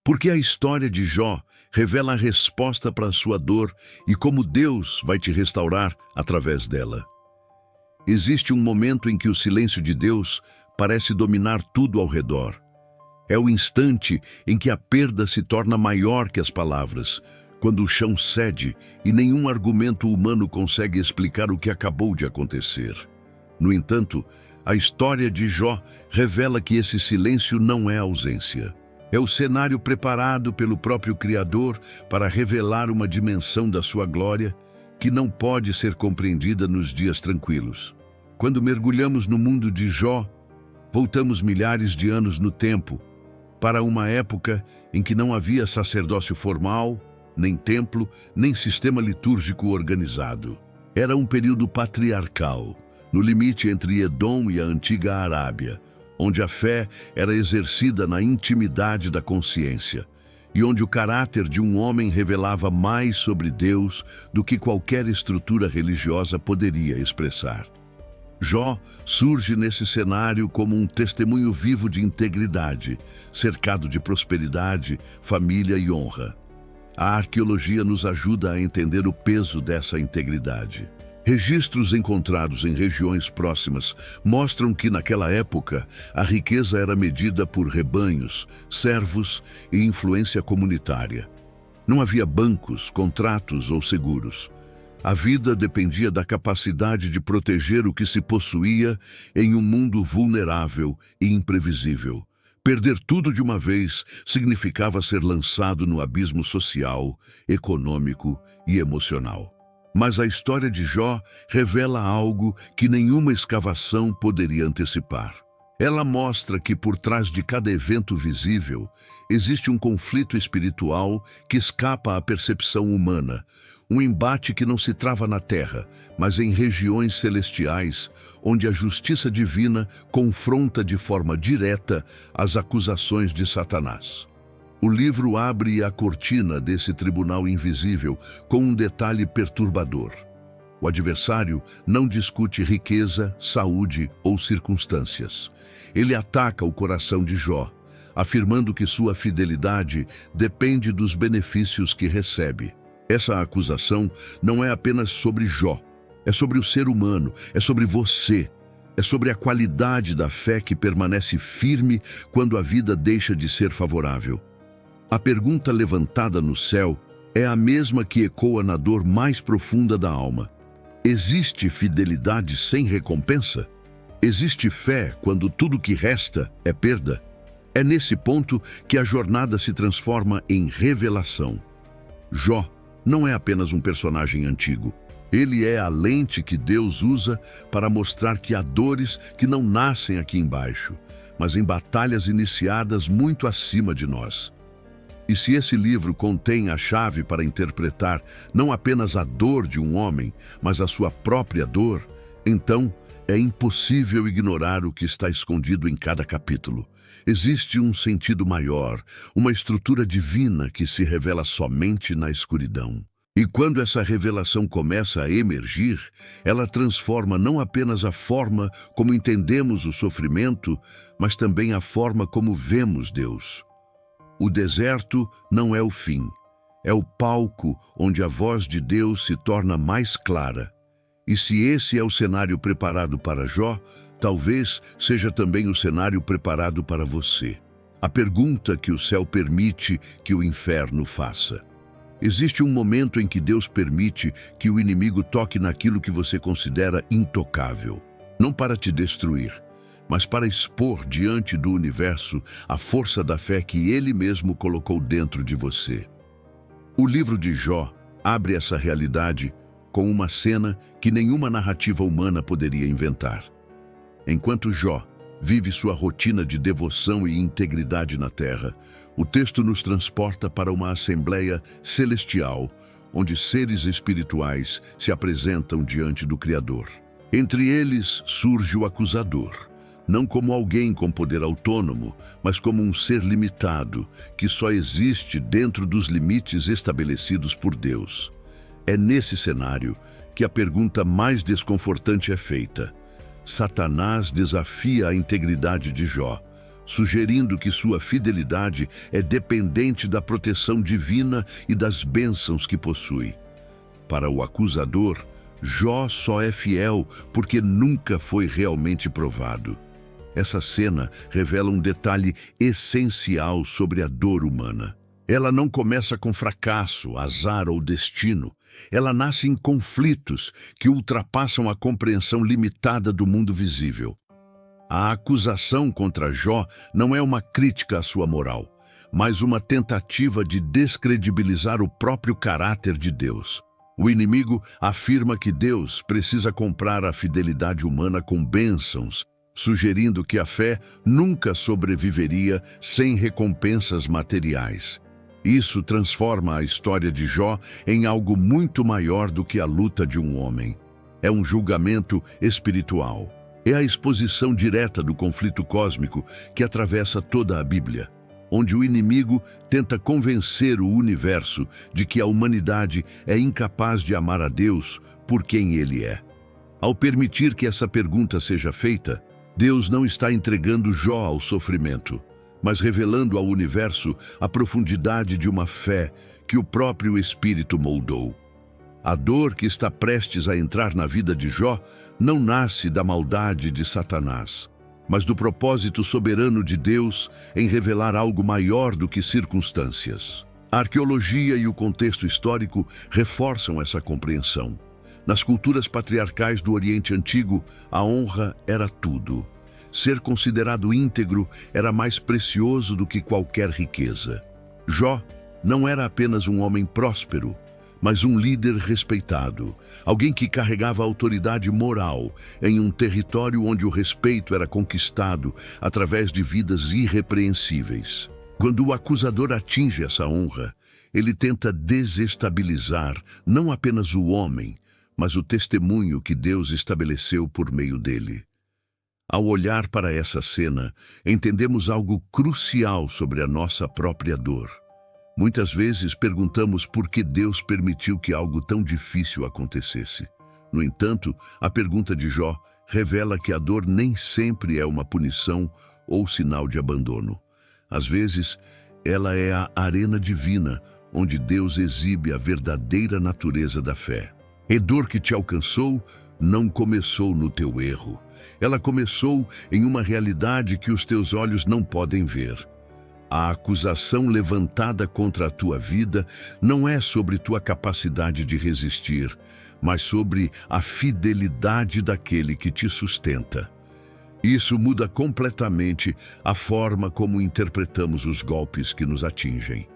Porque a história de Jó revela a resposta para a sua dor e como Deus vai te restaurar através dela. Existe um momento em que o silêncio de Deus parece dominar tudo ao redor. É o instante em que a perda se torna maior que as palavras, quando o chão cede e nenhum argumento humano consegue explicar o que acabou de acontecer. No entanto, a história de Jó revela que esse silêncio não é ausência. É o cenário preparado pelo próprio Criador para revelar uma dimensão da sua glória que não pode ser compreendida nos dias tranquilos. Quando mergulhamos no mundo de Jó, voltamos milhares de anos no tempo, para uma época em que não havia sacerdócio formal, nem templo, nem sistema litúrgico organizado. Era um período patriarcal, no limite entre Edom e a antiga Arábia, onde a fé era exercida na intimidade da consciência e onde o caráter de um homem revelava mais sobre Deus do que qualquer estrutura religiosa poderia expressar. Jó surge nesse cenário como um testemunho vivo de integridade, cercado de prosperidade, família e honra. A arqueologia nos ajuda a entender o peso dessa integridade. Registros encontrados em regiões próximas mostram que, naquela época, a riqueza era medida por rebanhos, servos e influência comunitária. Não havia bancos, contratos ou seguros. A vida dependia da capacidade de proteger o que se possuía em um mundo vulnerável e imprevisível. Perder tudo de uma vez significava ser lançado no abismo social, econômico e emocional. Mas a história de Jó revela algo que nenhuma escavação poderia antecipar. Ela mostra que por trás de cada evento visível existe um conflito espiritual que escapa à percepção humana, um embate que não se trava na terra, mas em regiões celestiais, onde a justiça divina confronta de forma direta as acusações de Satanás. O livro abre a cortina desse tribunal invisível com um detalhe perturbador. O adversário não discute riqueza, saúde ou circunstâncias. Ele ataca o coração de Jó, afirmando que sua fidelidade depende dos benefícios que recebe. Essa acusação não é apenas sobre Jó, é sobre o ser humano, é sobre você, é sobre a qualidade da fé que permanece firme quando a vida deixa de ser favorável. A pergunta levantada no céu é a mesma que ecoa na dor mais profunda da alma. Existe fidelidade sem recompensa? Existe fé quando tudo que resta é perda? É nesse ponto que a jornada se transforma em revelação. Jó não é apenas um personagem antigo. Ele é a lente que Deus usa para mostrar que há dores que não nascem aqui embaixo, mas em batalhas iniciadas muito acima de nós. E se esse livro contém a chave para interpretar não apenas a dor de um homem, mas a sua própria dor, então é impossível ignorar o que está escondido em cada capítulo. Existe um sentido maior, uma estrutura divina que se revela somente na escuridão. E quando essa revelação começa a emergir, ela transforma não apenas a forma como entendemos o sofrimento, mas também a forma como vemos Deus. O deserto não é o fim, é o palco onde a voz de Deus se torna mais clara. E se esse é o cenário preparado para Jó, talvez seja também o cenário preparado para você. A pergunta que o céu permite que o inferno faça. Existe um momento em que Deus permite que o inimigo toque naquilo que você considera intocável, não para te destruir, mas para expor diante do universo a força da fé que Ele mesmo colocou dentro de você. O livro de Jó abre essa realidade com uma cena que nenhuma narrativa humana poderia inventar. Enquanto Jó vive sua rotina de devoção e integridade na terra, o texto nos transporta para uma assembleia celestial, onde seres espirituais se apresentam diante do Criador. Entre eles surge o acusador, não como alguém com poder autônomo, mas como um ser limitado, que só existe dentro dos limites estabelecidos por Deus. É nesse cenário que a pergunta mais desconfortante é feita. Satanás desafia a integridade de Jó, sugerindo que sua fidelidade é dependente da proteção divina e das bênçãos que possui. Para o acusador, Jó só é fiel porque nunca foi realmente provado. Essa cena revela um detalhe essencial sobre a dor humana. Ela não começa com fracasso, azar ou destino. Ela nasce em conflitos que ultrapassam a compreensão limitada do mundo visível. A acusação contra Jó não é uma crítica à sua moral, mas uma tentativa de descredibilizar o próprio caráter de Deus. O inimigo afirma que Deus precisa comprar a fidelidade humana com bênçãos, sugerindo que a fé nunca sobreviveria sem recompensas materiais. Isso transforma a história de Jó em algo muito maior do que a luta de um homem. É um julgamento espiritual. É a exposição direta do conflito cósmico que atravessa toda a Bíblia, onde o inimigo tenta convencer o universo de que a humanidade é incapaz de amar a Deus por quem Ele é. Ao permitir que essa pergunta seja feita, Deus não está entregando Jó ao sofrimento, mas revelando ao universo a profundidade de uma fé que o próprio Espírito moldou. A dor que está prestes a entrar na vida de Jó não nasce da maldade de Satanás, mas do propósito soberano de Deus em revelar algo maior do que circunstâncias. A arqueologia e o contexto histórico reforçam essa compreensão. Nas culturas patriarcais do Oriente Antigo, a honra era tudo. Ser considerado íntegro era mais precioso do que qualquer riqueza. Jó não era apenas um homem próspero, mas um líder respeitado, alguém que carregava autoridade moral em um território onde o respeito era conquistado através de vidas irrepreensíveis. Quando o acusador atinge essa honra, ele tenta desestabilizar não apenas o homem, mas o testemunho que Deus estabeleceu por meio dele. Ao olhar para essa cena, entendemos algo crucial sobre a nossa própria dor. Muitas vezes perguntamos por que Deus permitiu que algo tão difícil acontecesse. No entanto, a pergunta de Jó revela que a dor nem sempre é uma punição ou sinal de abandono. Às vezes, ela é a arena divina onde Deus exibe a verdadeira natureza da fé. A dor que te alcançou não começou no teu erro. Ela começou em uma realidade que os teus olhos não podem ver. A acusação levantada contra a tua vida não é sobre tua capacidade de resistir, mas sobre a fidelidade daquele que te sustenta. Isso muda completamente a forma como interpretamos os golpes que nos atingem.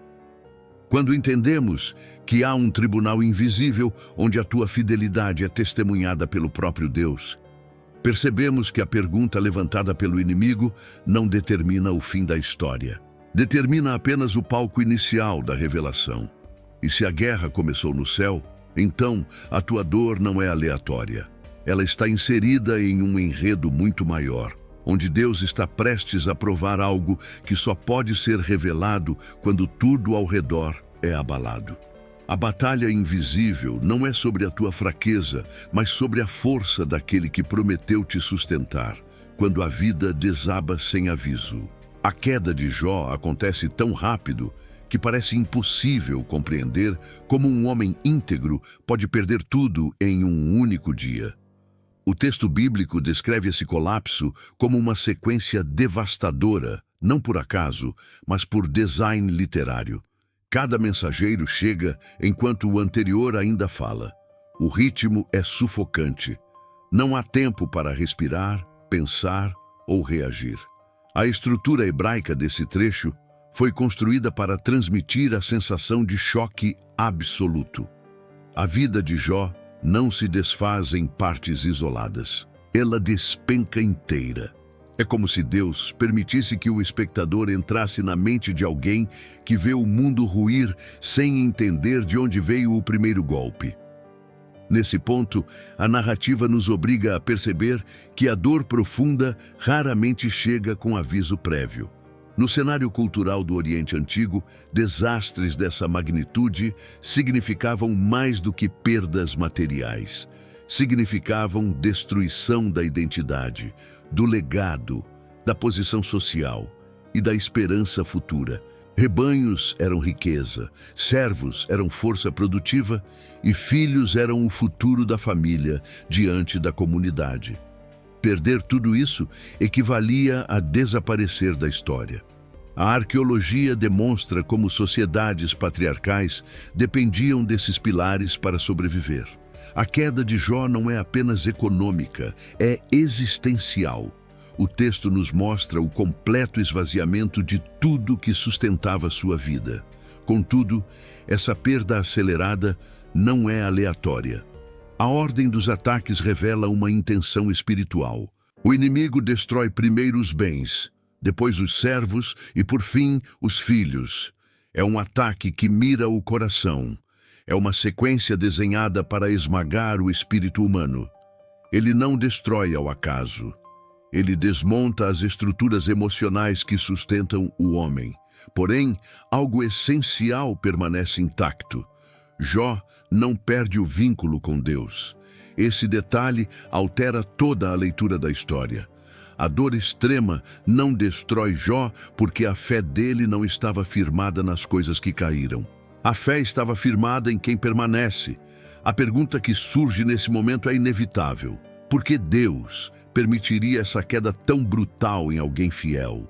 Quando entendemos que há um tribunal invisível onde a tua fidelidade é testemunhada pelo próprio Deus, percebemos que a pergunta levantada pelo inimigo não determina o fim da história. Determina apenas o palco inicial da revelação. E se a guerra começou no céu, então a tua dor não é aleatória. Ela está inserida em um enredo muito maior, onde Deus está prestes a provar algo que só pode ser revelado quando tudo ao redor é abalado. A batalha invisível não é sobre a tua fraqueza, mas sobre a força daquele que prometeu te sustentar, quando a vida desaba sem aviso. A queda de Jó acontece tão rápido que parece impossível compreender como um homem íntegro pode perder tudo em um único dia. O texto bíblico descreve esse colapso como uma sequência devastadora, não por acaso, mas por design literário. Cada mensageiro chega enquanto o anterior ainda fala. O ritmo é sufocante. Não há tempo para respirar, pensar ou reagir. A estrutura hebraica desse trecho foi construída para transmitir a sensação de choque absoluto. A vida de Jó não se desfaz em partes isoladas. Ela despenca inteira. É como se Deus permitisse que o espectador entrasse na mente de alguém que vê o mundo ruir sem entender de onde veio o primeiro golpe. Nesse ponto, a narrativa nos obriga a perceber que a dor profunda raramente chega com aviso prévio. No cenário cultural do Oriente Antigo, desastres dessa magnitude significavam mais do que perdas materiais. Significavam destruição da identidade, do legado, da posição social e da esperança futura. Rebanhos eram riqueza, servos eram força produtiva e filhos eram o futuro da família diante da comunidade. Perder tudo isso equivalia a desaparecer da história. A arqueologia demonstra como sociedades patriarcais dependiam desses pilares para sobreviver. A queda de Jó não é apenas econômica, é existencial. O texto nos mostra o completo esvaziamento de tudo que sustentava sua vida. Contudo, essa perda acelerada não é aleatória. A ordem dos ataques revela uma intenção espiritual. O inimigo destrói primeiro os bens, depois os servos e, por fim, os filhos. É um ataque que mira o coração. É uma sequência desenhada para esmagar o espírito humano. Ele não destrói ao acaso. Ele desmonta as estruturas emocionais que sustentam o homem. Porém, algo essencial permanece intacto. Jó não perde o vínculo com Deus. Esse detalhe altera toda a leitura da história. A dor extrema não destrói Jó porque a fé dele não estava firmada nas coisas que caíram. A fé estava firmada em quem permanece. A pergunta que surge nesse momento é inevitável. Por que Deus permitiria essa queda tão brutal em alguém fiel?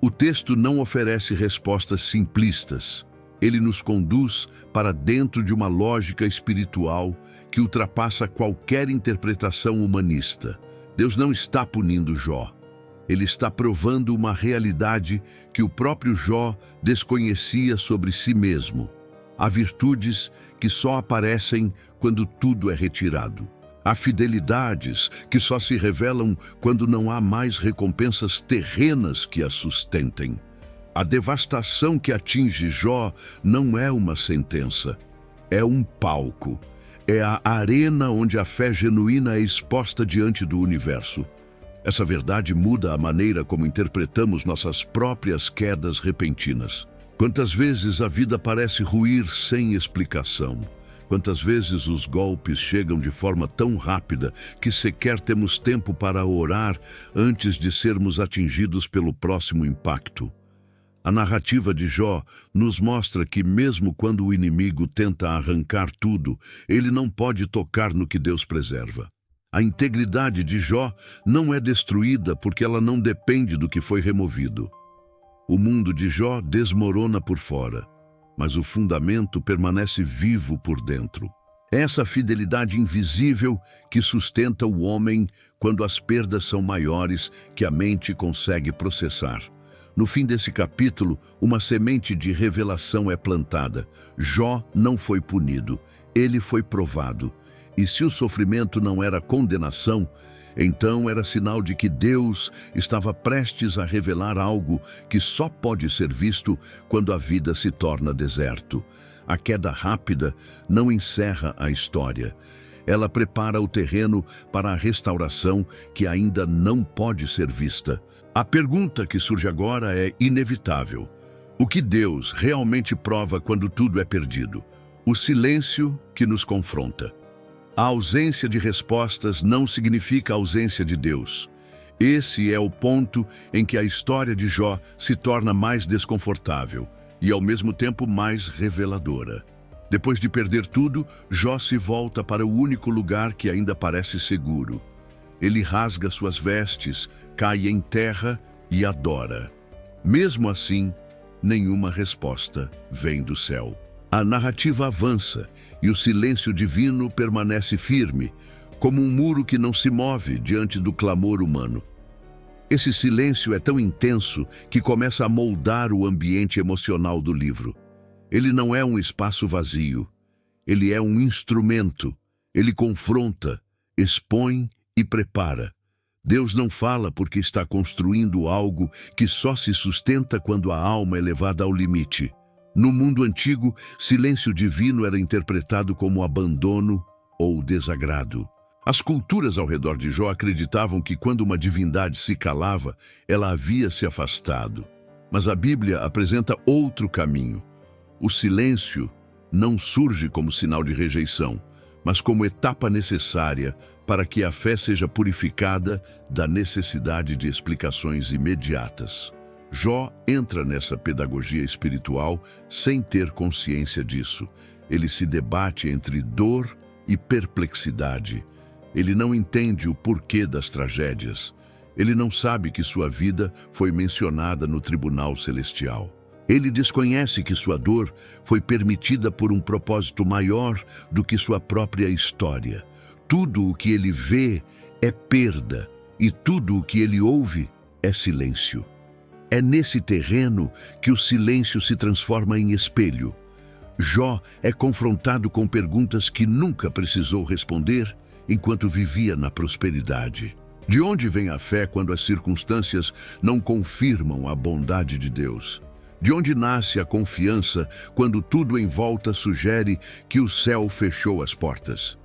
O texto não oferece respostas simplistas. Ele nos conduz para dentro de uma lógica espiritual que ultrapassa qualquer interpretação humanista. Deus não está punindo Jó. Ele está provando uma realidade que o próprio Jó desconhecia sobre si mesmo. Há virtudes que só aparecem quando tudo é retirado. Há fidelidades que só se revelam quando não há mais recompensas terrenas que as sustentem. A devastação que atinge Jó não é uma sentença, é um palco. É a arena onde a fé genuína é exposta diante do universo. Essa verdade muda a maneira como interpretamos nossas próprias quedas repentinas. Quantas vezes a vida parece ruir sem explicação? Quantas vezes os golpes chegam de forma tão rápida que sequer temos tempo para orar antes de sermos atingidos pelo próximo impacto? A narrativa de Jó nos mostra que mesmo quando o inimigo tenta arrancar tudo, ele não pode tocar no que Deus preserva. A integridade de Jó não é destruída porque ela não depende do que foi removido. O mundo de Jó desmorona por fora, mas o fundamento permanece vivo por dentro. É essa fidelidade invisível que sustenta o homem quando as perdas são maiores que a mente consegue processar. No fim desse capítulo, uma semente de revelação é plantada. Jó não foi punido, ele foi provado. E se o sofrimento não era condenação, então era sinal de que Deus estava prestes a revelar algo que só pode ser visto quando a vida se torna deserto. A queda rápida não encerra a história. Ela prepara o terreno para a restauração que ainda não pode ser vista. A pergunta que surge agora é inevitável. O que Deus realmente prova quando tudo é perdido? O silêncio que nos confronta. A ausência de respostas não significa ausência de Deus. Esse é o ponto em que a história de Jó se torna mais desconfortável e, ao mesmo tempo, mais reveladora. Depois de perder tudo, Jó se volta para o único lugar que ainda parece seguro. Ele rasga suas vestes, cai em terra e adora. Mesmo assim, nenhuma resposta vem do céu. A narrativa avança e o silêncio divino permanece firme, como um muro que não se move diante do clamor humano. Esse silêncio é tão intenso que começa a moldar o ambiente emocional do livro. Ele não é um espaço vazio. Ele é um instrumento. Ele confronta, expõe e prepara. Deus não fala porque está construindo algo que só se sustenta quando a alma é levada ao limite. No mundo antigo, silêncio divino era interpretado como abandono ou desagrado. As culturas ao redor de Jó acreditavam que quando uma divindade se calava, ela havia se afastado. Mas a Bíblia apresenta outro caminho. O silêncio não surge como sinal de rejeição, mas como etapa necessária para que a fé seja purificada da necessidade de explicações imediatas. Jó entra nessa pedagogia espiritual sem ter consciência disso. Ele se debate entre dor e perplexidade. Ele não entende o porquê das tragédias. Ele não sabe que sua vida foi mencionada no tribunal celestial. Ele desconhece que sua dor foi permitida por um propósito maior do que sua própria história. Tudo o que ele vê é perda e tudo o que ele ouve é silêncio. É nesse terreno que o silêncio se transforma em espelho. Jó é confrontado com perguntas que nunca precisou responder enquanto vivia na prosperidade. De onde vem a fé quando as circunstâncias não confirmam a bondade de Deus? De onde nasce a confiança quando tudo em volta sugere que o céu fechou as portas?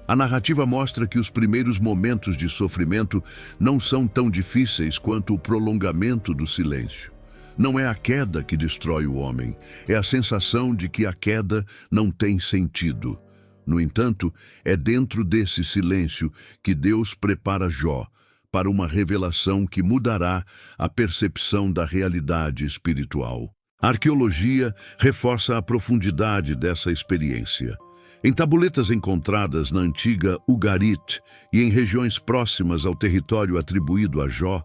A narrativa mostra que os primeiros momentos de sofrimento não são tão difíceis quanto o prolongamento do silêncio. Não é a queda que destrói o homem, é a sensação de que a queda não tem sentido. No entanto, é dentro desse silêncio que Deus prepara Jó para uma revelação que mudará a percepção da realidade espiritual. A arqueologia reforça a profundidade dessa experiência. Em tabuletas encontradas na antiga Ugarit e em regiões próximas ao território atribuído a Jó,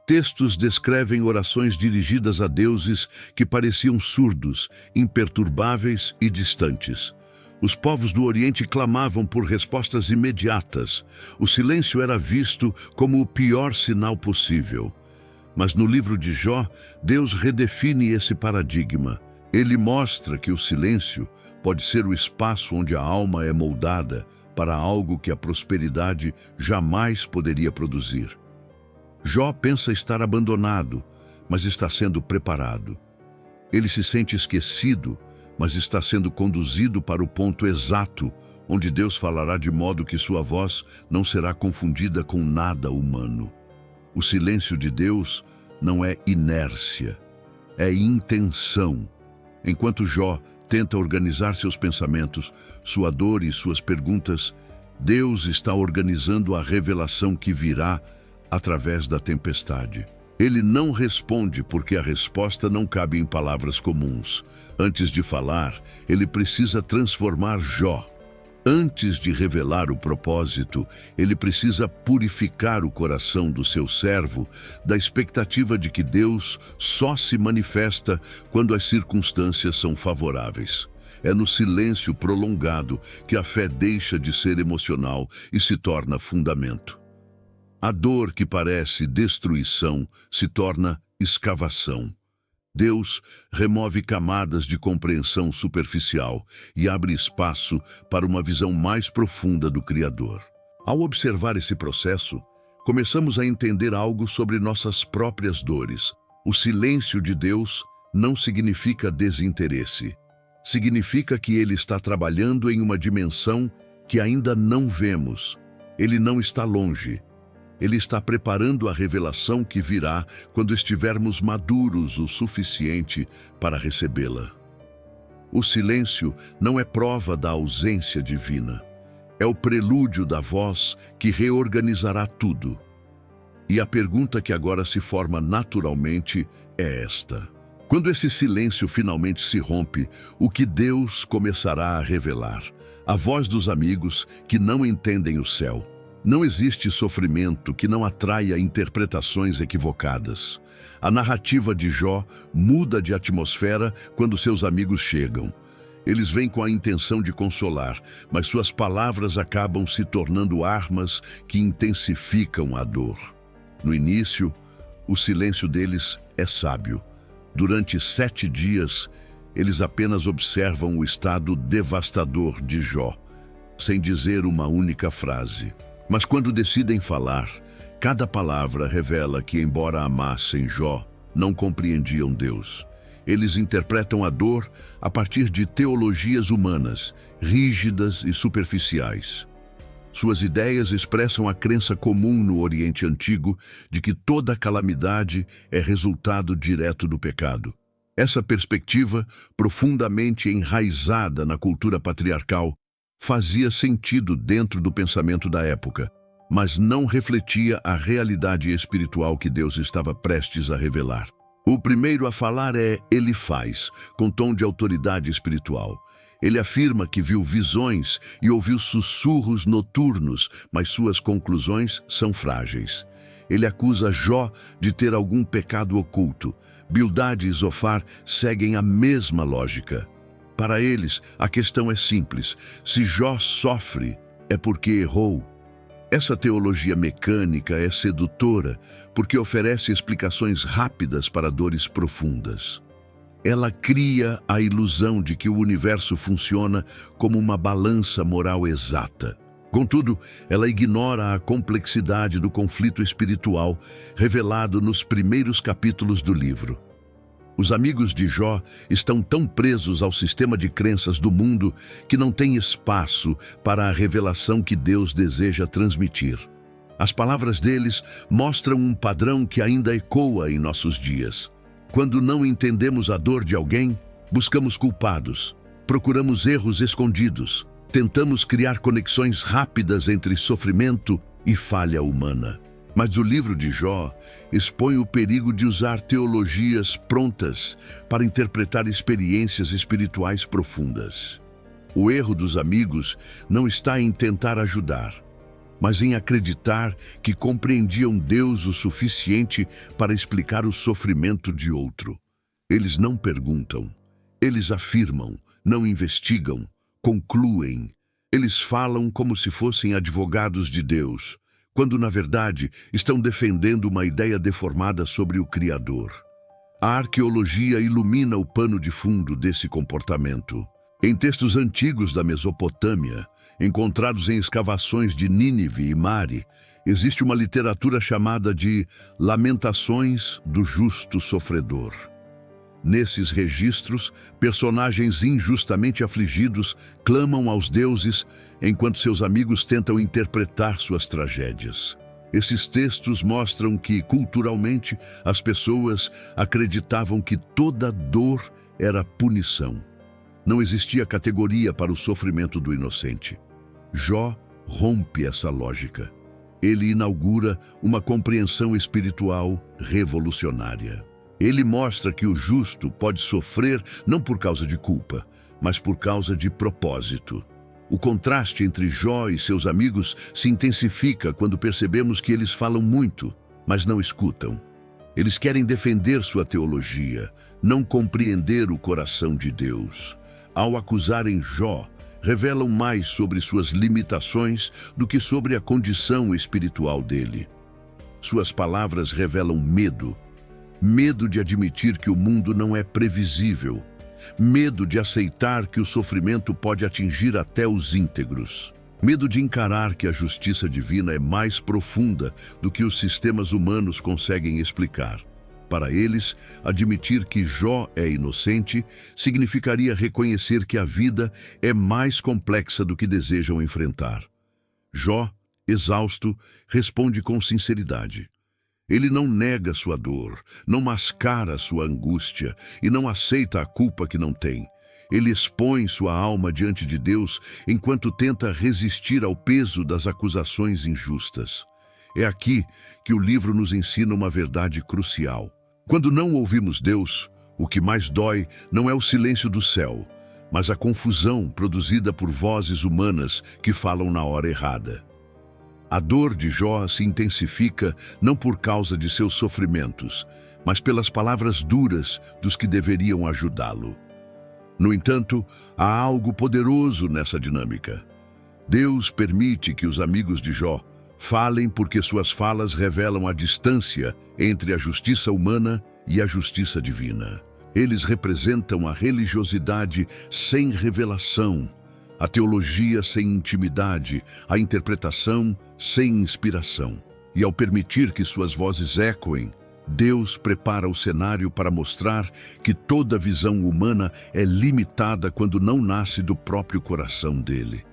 textos descrevem orações dirigidas a deuses que pareciam surdos, imperturbáveis e distantes. Os povos do Oriente clamavam por respostas imediatas. O silêncio era visto como o pior sinal possível. Mas no livro de Jó, Deus redefine esse paradigma. Ele mostra que o silêncio pode ser o espaço onde a alma é moldada para algo que a prosperidade jamais poderia produzir. Jó pensa estar abandonado, mas está sendo preparado. Ele se sente esquecido, mas está sendo conduzido para o ponto exato, onde Deus falará de modo que sua voz não será confundida com nada humano. O silêncio de Deus não é inércia, é intenção. Enquanto Jó tenta organizar seus pensamentos, sua dor e suas perguntas, Deus está organizando a revelação que virá através da tempestade. Ele não responde porque a resposta não cabe em palavras comuns. Antes de falar, ele precisa transformar Jó. Antes de revelar o propósito, ele precisa purificar o coração do seu servo da expectativa de que Deus só se manifesta quando as circunstâncias são favoráveis. É no silêncio prolongado que a fé deixa de ser emocional e se torna fundamento. A dor que parece destruição se torna escavação. Deus remove camadas de compreensão superficial e abre espaço para uma visão mais profunda do Criador. Ao observar esse processo, começamos a entender algo sobre nossas próprias dores. O silêncio de Deus não significa desinteresse. Significa que Ele está trabalhando em uma dimensão que ainda não vemos. Ele não está longe. Ele está preparando a revelação que virá quando estivermos maduros o suficiente para recebê-la. O silêncio não é prova da ausência divina. É o prelúdio da voz que reorganizará tudo. E a pergunta que agora se forma naturalmente é esta: quando esse silêncio finalmente se rompe, o que Deus começará a revelar? A voz dos amigos que não entendem o céu. Não existe sofrimento que não atraia interpretações equivocadas. A narrativa de Jó muda de atmosfera quando seus amigos chegam. Eles vêm com a intenção de consolar, mas suas palavras acabam se tornando armas que intensificam a dor. No início, o silêncio deles é sábio. Durante 7 dias, eles apenas observam o estado devastador de Jó, sem dizer uma única frase. Mas quando decidem falar, cada palavra revela que, embora amassem Jó, não compreendiam Deus. Eles interpretam a dor a partir de teologias humanas, rígidas e superficiais. Suas ideias expressam a crença comum no Oriente Antigo de que toda calamidade é resultado direto do pecado. Essa perspectiva, profundamente enraizada na cultura patriarcal, fazia sentido dentro do pensamento da época, mas não refletia a realidade espiritual que Deus estava prestes a revelar. O primeiro a falar é Elifaz, com tom de autoridade espiritual. Ele afirma que viu visões e ouviu sussurros noturnos, mas suas conclusões são frágeis. Ele acusa Jó de ter algum pecado oculto. Bildade e Zofar seguem a mesma lógica. Para eles, a questão é simples. Se Jó sofre, é porque errou. Essa teologia mecânica é sedutora porque oferece explicações rápidas para dores profundas. Ela cria a ilusão de que o universo funciona como uma balança moral exata. Contudo, ela ignora a complexidade do conflito espiritual revelado nos primeiros capítulos do livro. Os amigos de Jó estão tão presos ao sistema de crenças do mundo que não têm espaço para a revelação que Deus deseja transmitir. As palavras deles mostram um padrão que ainda ecoa em nossos dias. Quando não entendemos a dor de alguém, buscamos culpados, procuramos erros escondidos, tentamos criar conexões rápidas entre sofrimento e falha humana. Mas o livro de Jó expõe o perigo de usar teologias prontas para interpretar experiências espirituais profundas. O erro dos amigos não está em tentar ajudar, mas em acreditar que compreendiam Deus o suficiente para explicar o sofrimento de outro. Eles não perguntam, eles afirmam, não investigam, concluem. Eles falam como se fossem advogados de Deus, quando na verdade estão defendendo uma ideia deformada sobre o Criador. A arqueologia ilumina o pano de fundo desse comportamento. Em textos antigos da Mesopotâmia, encontrados em escavações de Nínive e Mari, existe uma literatura chamada de Lamentações do Justo Sofredor. Nesses registros, personagens injustamente afligidos clamam aos deuses enquanto seus amigos tentam interpretar suas tragédias. Esses textos mostram que, culturalmente, as pessoas acreditavam que toda dor era punição. Não existia categoria para o sofrimento do inocente. Jó rompe essa lógica. Ele inaugura uma compreensão espiritual revolucionária. Ele mostra que o justo pode sofrer não por causa de culpa, mas por causa de propósito. O contraste entre Jó e seus amigos se intensifica quando percebemos que eles falam muito, mas não escutam. Eles querem defender sua teologia, não compreender o coração de Deus. Ao acusarem Jó, revelam mais sobre suas limitações do que sobre a condição espiritual dele. Suas palavras revelam medo. Medo de admitir que o mundo não é previsível. Medo de aceitar que o sofrimento pode atingir até os íntegros. Medo de encarar que a justiça divina é mais profunda do que os sistemas humanos conseguem explicar. Para eles, admitir que Jó é inocente significaria reconhecer que a vida é mais complexa do que desejam enfrentar. Jó, exausto, responde com sinceridade. Ele não nega sua dor, não mascara sua angústia e não aceita a culpa que não tem. Ele expõe sua alma diante de Deus enquanto tenta resistir ao peso das acusações injustas. É aqui que o livro nos ensina uma verdade crucial. Quando não ouvimos Deus, o que mais dói não é o silêncio do céu, mas a confusão produzida por vozes humanas que falam na hora errada. A dor de Jó se intensifica não por causa de seus sofrimentos, mas pelas palavras duras dos que deveriam ajudá-lo. No entanto, há algo poderoso nessa dinâmica. Deus permite que os amigos de Jó falem porque suas falas revelam a distância entre a justiça humana e a justiça divina. Eles representam a religiosidade sem revelação, a teologia sem intimidade, a interpretação sem inspiração. E ao permitir que suas vozes ecoem, Deus prepara o cenário para mostrar que toda visão humana é limitada quando não nasce do próprio coração dele.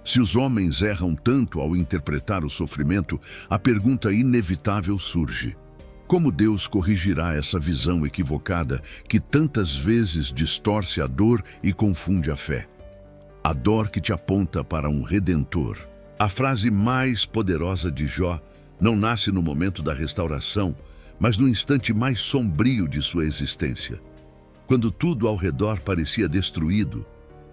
Se os homens erram tanto ao interpretar o sofrimento, a pergunta inevitável surge: como Deus corrigirá essa visão equivocada que tantas vezes distorce a dor e confunde a fé? A dor que te aponta para um Redentor. A frase mais poderosa de Jó não nasce no momento da restauração, mas no instante mais sombrio de sua existência. Quando tudo ao redor parecia destruído,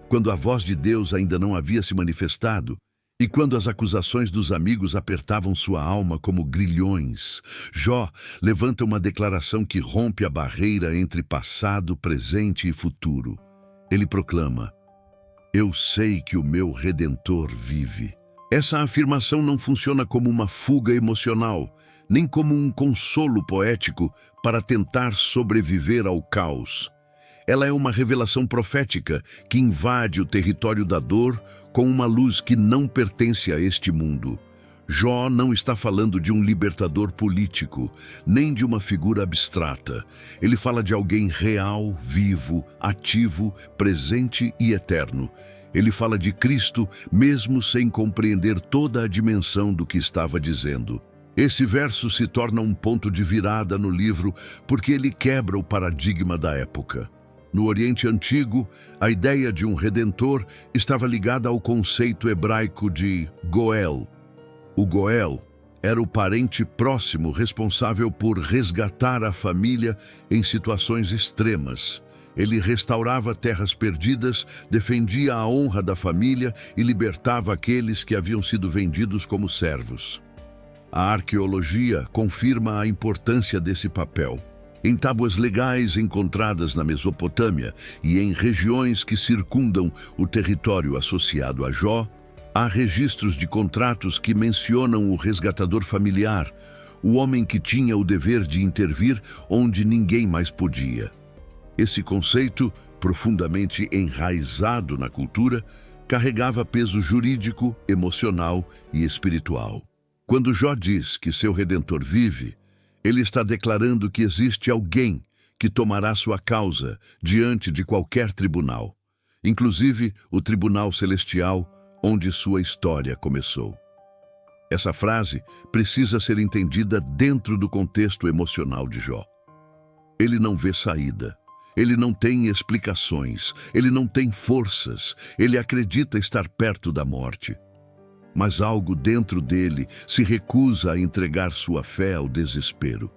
quando a voz de Deus ainda não havia se manifestado, e quando as acusações dos amigos apertavam sua alma como grilhões, Jó levanta uma declaração que rompe a barreira entre passado, presente e futuro. Ele proclama: "Eu sei que o meu Redentor vive." Essa afirmação não funciona como uma fuga emocional, nem como um consolo poético para tentar sobreviver ao caos. Ela é uma revelação profética que invade o território da dor com uma luz que não pertence a este mundo. Jó não está falando de um libertador político, nem de uma figura abstrata. Ele fala de alguém real, vivo, ativo, presente e eterno. Ele fala de Cristo, mesmo sem compreender toda a dimensão do que estava dizendo. Esse verso se torna um ponto de virada no livro porque ele quebra o paradigma da época. No Oriente Antigo, a ideia de um redentor estava ligada ao conceito hebraico de Goel. O Goel era o parente próximo responsável por resgatar a família em situações extremas. Ele restaurava terras perdidas, defendia a honra da família e libertava aqueles que haviam sido vendidos como servos. A arqueologia confirma a importância desse papel. Em tábuas legais encontradas na Mesopotâmia e em regiões que circundam o território associado a Jó, há registros de contratos que mencionam o resgatador familiar, o homem que tinha o dever de intervir onde ninguém mais podia. Esse conceito, profundamente enraizado na cultura, carregava peso jurídico, emocional e espiritual. Quando Jó diz que seu Redentor vive, ele está declarando que existe alguém que tomará sua causa diante de qualquer tribunal, inclusive o tribunal celestial onde sua história começou. Essa frase precisa ser entendida dentro do contexto emocional de Jó. Ele não vê saída, ele não tem explicações, ele não tem forças, ele acredita estar perto da morte. Mas algo dentro dele se recusa a entregar sua fé ao desespero.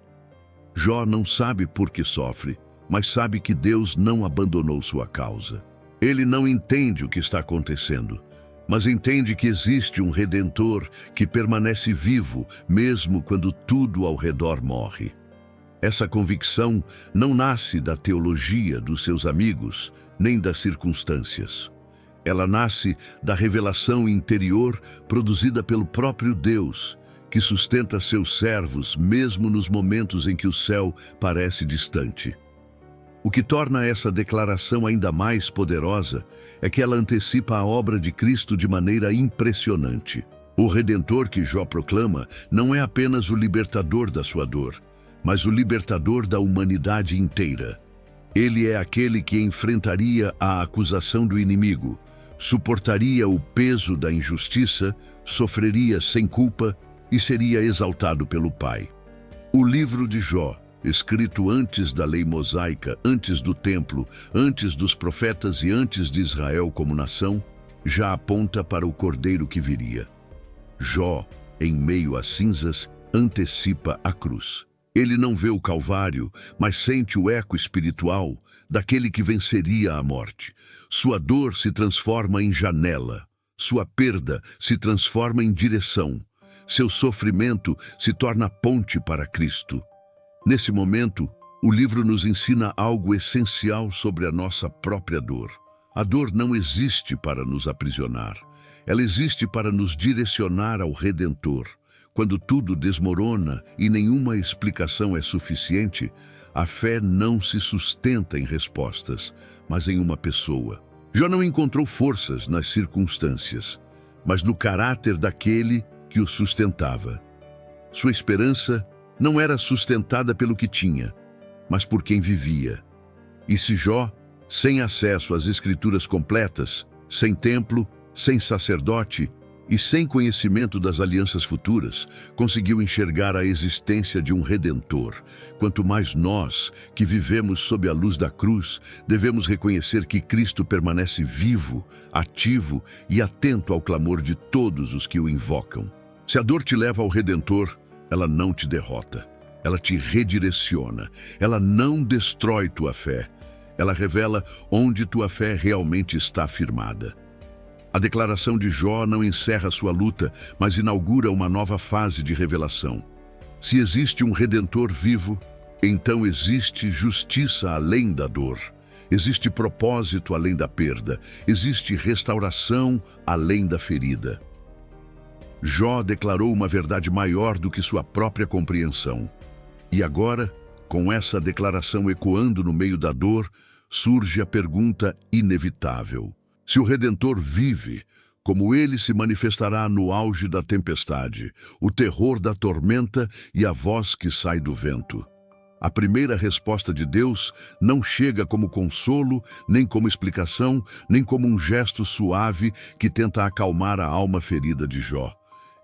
Jó não sabe por que sofre, mas sabe que Deus não abandonou sua causa. Ele não entende o que está acontecendo, mas entende que existe um Redentor que permanece vivo mesmo quando tudo ao redor morre. Essa convicção não nasce da teologia dos seus amigos, nem das circunstâncias. Ela nasce da revelação interior produzida pelo próprio Deus, que sustenta seus servos mesmo nos momentos em que o céu parece distante. O que torna essa declaração ainda mais poderosa é que ela antecipa a obra de Cristo de maneira impressionante. O Redentor que Jó proclama não é apenas o libertador da sua dor, mas o libertador da humanidade inteira. Ele é aquele que enfrentaria a acusação do inimigo, suportaria o peso da injustiça, sofreria sem culpa e seria exaltado pelo Pai. O livro de Jó, escrito antes da lei mosaica, antes do templo, antes dos profetas e antes de Israel como nação, já aponta para o Cordeiro que viria. Jó, em meio às cinzas, antecipa a cruz. Ele não vê o Calvário, mas sente o eco espiritual daquele que venceria a morte. Sua dor se transforma em janela, sua perda se transforma em direção, seu sofrimento se torna ponte para Cristo. Nesse momento, o livro nos ensina algo essencial sobre a nossa própria dor. A dor não existe para nos aprisionar, ela existe para nos direcionar ao Redentor. Quando tudo desmorona e nenhuma explicação é suficiente, a fé não se sustenta em respostas, mas em uma pessoa. Jó não encontrou forças nas circunstâncias, mas no caráter daquele que o sustentava. Sua esperança não era sustentada pelo que tinha, mas por quem vivia. E se Jó, sem acesso às escrituras completas, sem templo, sem sacerdote, e sem conhecimento das alianças futuras, conseguiu enxergar a existência de um Redentor. Quanto mais nós, que vivemos sob a luz da cruz, devemos reconhecer que Cristo permanece vivo, ativo e atento ao clamor de todos os que o invocam. Se a dor te leva ao Redentor, ela não te derrota. ela te redireciona, ela não destrói tua fé, ela revela onde tua fé realmente está firmada. A declaração de Jó não encerra sua luta, mas inaugura uma nova fase de revelação. Se existe um Redentor vivo, então existe justiça além da dor. Existe propósito além da perda. Existe restauração além da ferida. Jó declarou uma verdade maior do que sua própria compreensão. E agora, com essa declaração ecoando no meio da dor, surge a pergunta inevitável. Se o Redentor vive, como ele se manifestará no auge da tempestade, o terror da tormenta e a voz que sai do vento? A primeira resposta de Deus não chega como consolo, nem como explicação, nem como um gesto suave que tenta acalmar a alma ferida de Jó.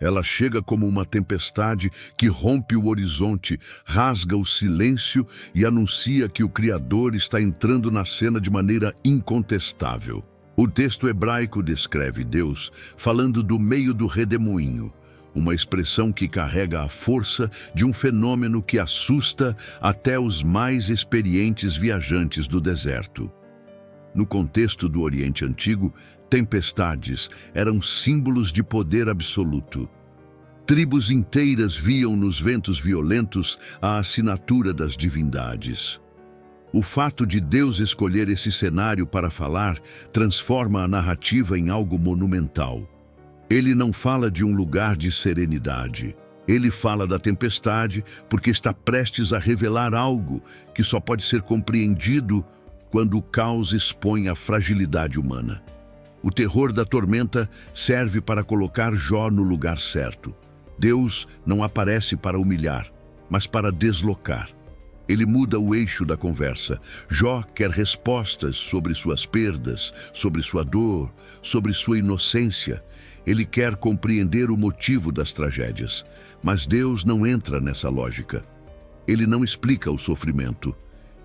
Ela chega como uma tempestade que rompe o horizonte, rasga o silêncio e anuncia que o Criador está entrando na cena de maneira incontestável. O texto hebraico descreve Deus falando do meio do redemoinho, uma expressão que carrega a força de um fenômeno que assusta até os mais experientes viajantes do deserto. No contexto do Oriente Antigo, tempestades eram símbolos de poder absoluto. Tribos inteiras viam nos ventos violentos a assinatura das divindades. O fato de Deus escolher esse cenário para falar transforma a narrativa em algo monumental. Ele não fala de um lugar de serenidade. Ele fala da tempestade porque está prestes a revelar algo que só pode ser compreendido quando o caos expõe a fragilidade humana. O terror da tormenta serve para colocar Jó no lugar certo. Deus não aparece para humilhar, mas para deslocar. Ele muda o eixo da conversa. Jó quer respostas sobre suas perdas, sobre sua dor, sobre sua inocência. Ele quer compreender o motivo das tragédias. Mas Deus não entra nessa lógica. Ele não explica o sofrimento.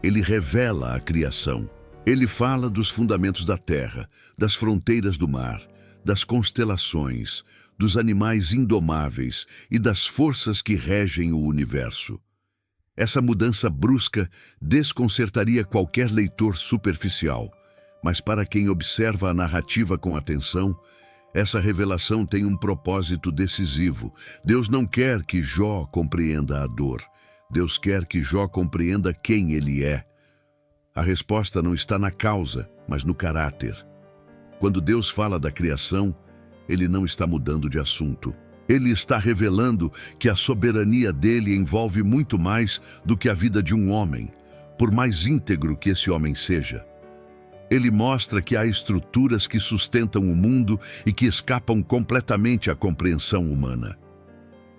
Ele revela a criação. Ele fala dos fundamentos da terra, das fronteiras do mar, das constelações, dos animais indomáveis e das forças que regem o universo. Essa mudança brusca desconcertaria qualquer leitor superficial, mas para quem observa a narrativa com atenção, essa revelação tem um propósito decisivo. Deus não quer que Jó compreenda a dor. Deus quer que Jó compreenda quem ele é. A resposta não está na causa, mas no caráter. Quando Deus fala da criação, ele não está mudando de assunto. Ele está revelando que a soberania dele envolve muito mais do que a vida de um homem, por mais íntegro que esse homem seja. Ele mostra que há estruturas que sustentam o mundo e que escapam completamente à compreensão humana.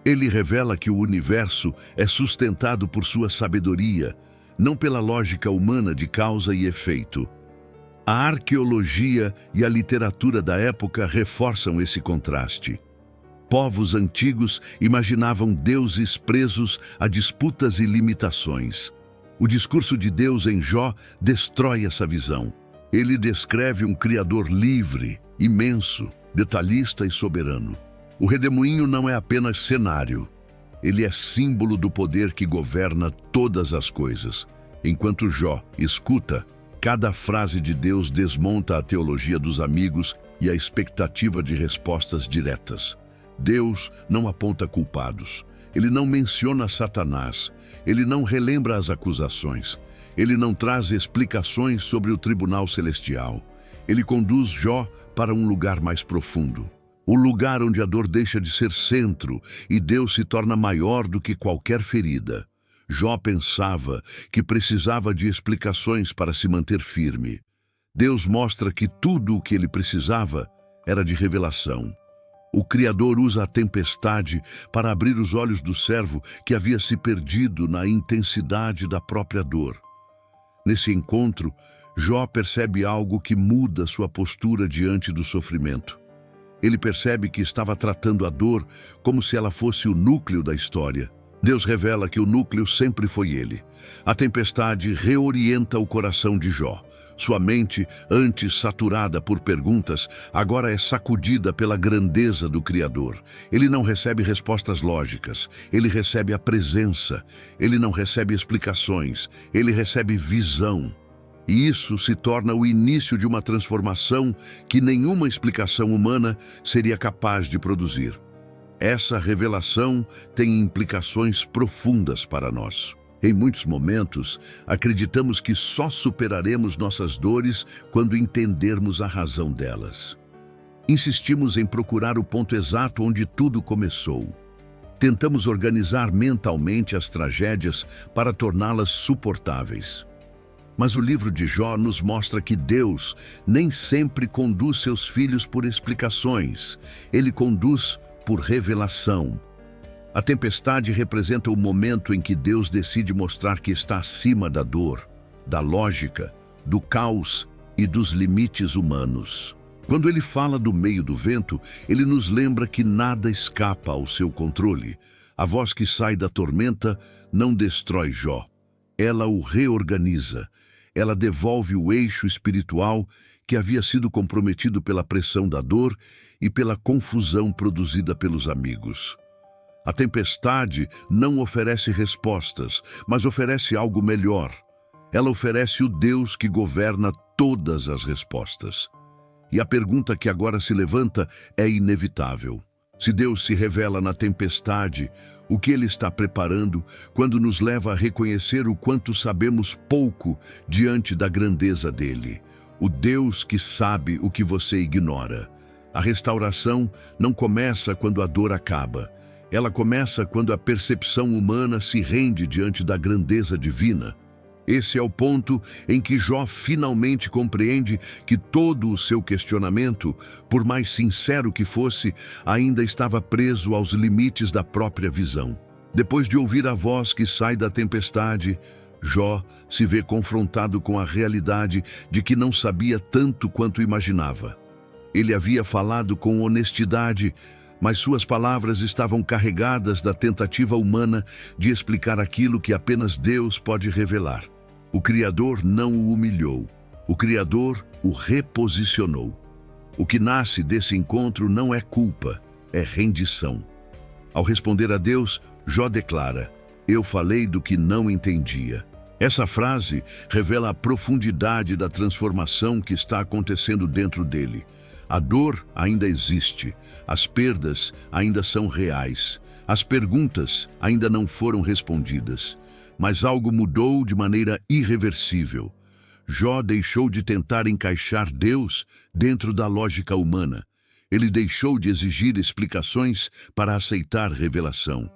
Ele revela que o universo é sustentado por sua sabedoria, não pela lógica humana de causa e efeito. A arqueologia e a literatura da época reforçam esse contraste. Povos antigos imaginavam deuses presos a disputas e limitações. O discurso de Deus em Jó destrói essa visão. Ele descreve um Criador livre, imenso, detalhista e soberano. O redemoinho não é apenas cenário. Ele é símbolo do poder que governa todas as coisas. Enquanto Jó escuta, cada frase de Deus desmonta a teologia dos amigos e a expectativa de respostas diretas. Deus não aponta culpados. Ele não menciona Satanás. Ele não relembra as acusações. Ele não traz explicações sobre o tribunal celestial. Ele conduz Jó para um lugar mais profundo. O lugar onde a dor deixa de ser centro e Deus se torna maior do que qualquer ferida. Jó pensava que precisava de explicações para se manter firme. Deus mostra que tudo o que ele precisava era de revelação. O Criador usa a tempestade para abrir os olhos do servo que havia se perdido na intensidade da própria dor. Nesse encontro, Jó percebe algo que muda sua postura diante do sofrimento. Ele percebe que estava tratando a dor como se ela fosse o núcleo da história, Deus revela que o núcleo sempre foi ele. A tempestade reorienta o coração de Jó. Sua mente, antes saturada por perguntas, agora é sacudida pela grandeza do Criador. Ele não recebe respostas lógicas, ele recebe a presença. Ele não recebe explicações, ele recebe visão. E isso se torna o início de uma transformação que nenhuma explicação humana seria capaz de produzir. Essa revelação tem implicações profundas para nós. Em muitos momentos, acreditamos que só superaremos nossas dores quando entendermos a razão delas. Insistimos em procurar o ponto exato onde tudo começou. Tentamos organizar mentalmente as tragédias para torná-las suportáveis. Mas o livro de Jó nos mostra que Deus nem sempre conduz seus filhos por explicações. Ele conduz por revelação. A tempestade representa o momento em que Deus decide mostrar que está acima da dor, da lógica, do caos e dos limites humanos. Quando ele fala do meio do vento, ele nos lembra que nada escapa ao seu controle. A voz que sai da tormenta não destrói Jó. Ela o reorganiza. Ela devolve o eixo espiritual que havia sido comprometido pela pressão da dor e pela confusão produzida pelos amigos. A tempestade não oferece respostas, mas oferece algo melhor. Ela oferece o Deus que governa todas as respostas. E a pergunta que agora se levanta é inevitável. Se Deus se revela na tempestade, o que Ele está preparando quando nos leva a reconhecer o quanto sabemos pouco diante da grandeza dEle? O Deus que sabe o que você ignora. A restauração não começa quando a dor acaba. Ela começa quando a percepção humana se rende diante da grandeza divina. Esse é o ponto em que Jó finalmente compreende que todo o seu questionamento, por mais sincero que fosse, ainda estava preso aos limites da própria visão. Depois de ouvir a voz que sai da tempestade, Jó se vê confrontado com a realidade de que não sabia tanto quanto imaginava. Ele havia falado com honestidade, mas suas palavras estavam carregadas da tentativa humana de explicar aquilo que apenas Deus pode revelar. O Criador não o humilhou. O Criador o reposicionou. O que nasce desse encontro não é culpa, é rendição. Ao responder a Deus, Jó declara: "Eu falei do que não entendia." Essa frase revela a profundidade da transformação que está acontecendo dentro dele. A dor ainda existe, as perdas ainda são reais, as perguntas ainda não foram respondidas, mas algo mudou de maneira irreversível. Jó deixou de tentar encaixar Deus dentro da lógica humana. Ele deixou de exigir explicações para aceitar revelação.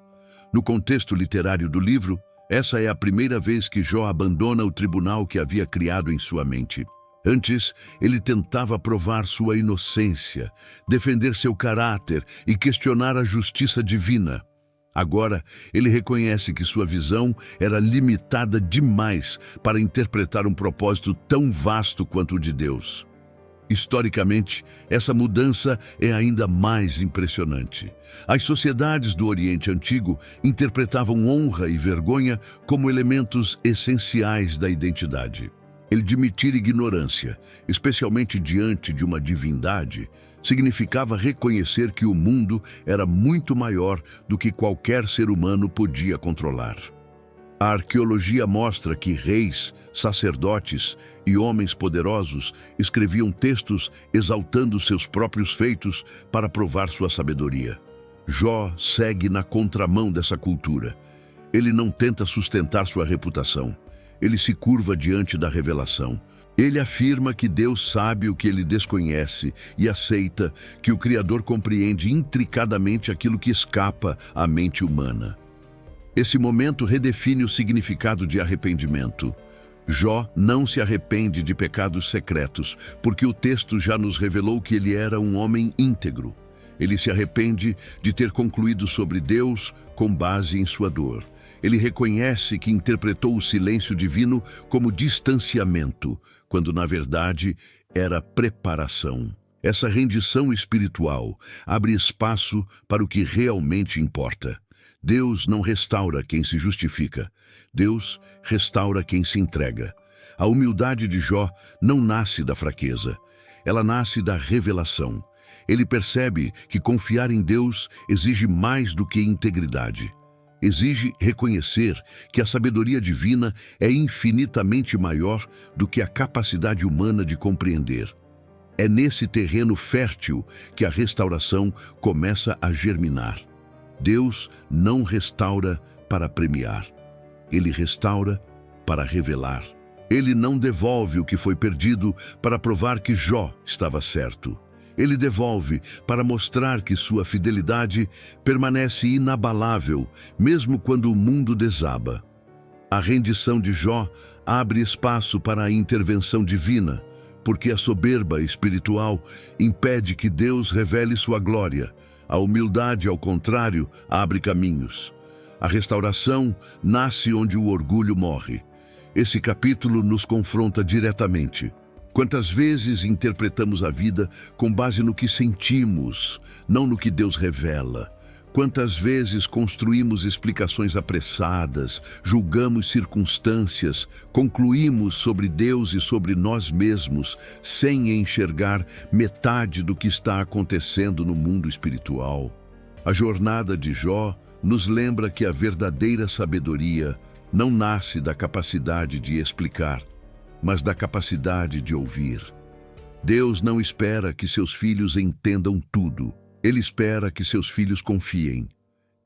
No contexto literário do livro, essa é a primeira vez que Jó abandona o tribunal que havia criado em sua mente. Antes, ele tentava provar sua inocência, defender seu caráter e questionar a justiça divina. Agora, ele reconhece que sua visão era limitada demais para interpretar um propósito tão vasto quanto o de Deus. Historicamente, essa mudança é ainda mais impressionante. As sociedades do Oriente Antigo interpretavam honra e vergonha como elementos essenciais da identidade. Admitir ignorância, especialmente diante de uma divindade, significava reconhecer que o mundo era muito maior do que qualquer ser humano podia controlar. A arqueologia mostra que reis, sacerdotes e homens poderosos escreviam textos exaltando seus próprios feitos para provar sua sabedoria. Jó segue na contramão dessa cultura. Ele não tenta sustentar sua reputação. Ele se curva diante da revelação. Ele afirma que Deus sabe o que ele desconhece e aceita que o Criador compreende intricadamente aquilo que escapa à mente humana. Esse momento redefine o significado de arrependimento. Jó não se arrepende de pecados secretos, porque o texto já nos revelou que ele era um homem íntegro. Ele se arrepende de ter concluído sobre Deus com base em sua dor. Ele reconhece que interpretou o silêncio divino como distanciamento, quando na verdade era preparação. Essa rendição espiritual abre espaço para o que realmente importa. Deus não restaura quem se justifica. Deus restaura quem se entrega. A humildade de Jó não nasce da fraqueza. Ela nasce da revelação. Ele percebe que confiar em Deus exige mais do que integridade. Exige reconhecer que a sabedoria divina é infinitamente maior do que a capacidade humana de compreender. É nesse terreno fértil que a restauração começa a germinar. Deus não restaura para premiar. Ele restaura para revelar. Ele não devolve o que foi perdido para provar que Jó estava certo. Ele devolve para mostrar que sua fidelidade permanece inabalável, mesmo quando o mundo desaba. A rendição de Jó abre espaço para a intervenção divina, porque a soberba espiritual impede que Deus revele sua glória. A humildade, ao contrário, abre caminhos. A restauração nasce onde o orgulho morre. Esse capítulo nos confronta diretamente. Quantas vezes interpretamos a vida com base no que sentimos, não no que Deus revela? Quantas vezes construímos explicações apressadas, julgamos circunstâncias, concluímos sobre Deus e sobre nós mesmos, sem enxergar metade do que está acontecendo no mundo espiritual? A jornada de Jó nos lembra que a verdadeira sabedoria não nasce da capacidade de explicar, mas da capacidade de ouvir. Deus não espera que seus filhos entendam tudo. Ele espera que seus filhos confiem.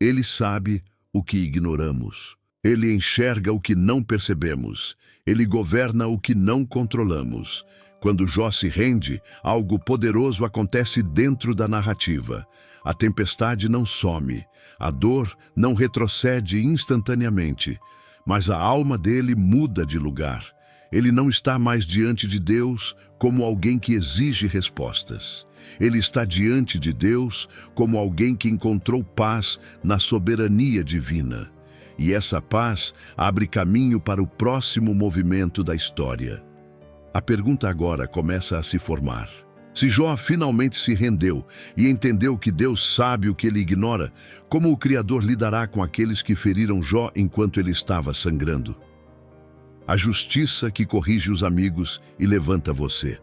Ele sabe o que ignoramos. Ele enxerga o que não percebemos. Ele governa o que não controlamos. Quando Jó se rende, algo poderoso acontece dentro da narrativa. A tempestade não some. A dor não retrocede instantaneamente. Mas a alma dele muda de lugar. Ele não está mais diante de Deus como alguém que exige respostas. Ele está diante de Deus como alguém que encontrou paz na soberania divina. E essa paz abre caminho para o próximo movimento da história. A pergunta agora começa a se formar. Se Jó finalmente se rendeu e entendeu que Deus sabe o que ele ignora, como o Criador lidará com aqueles que feriram Jó enquanto ele estava sangrando? A justiça que corrige os amigos e levanta você.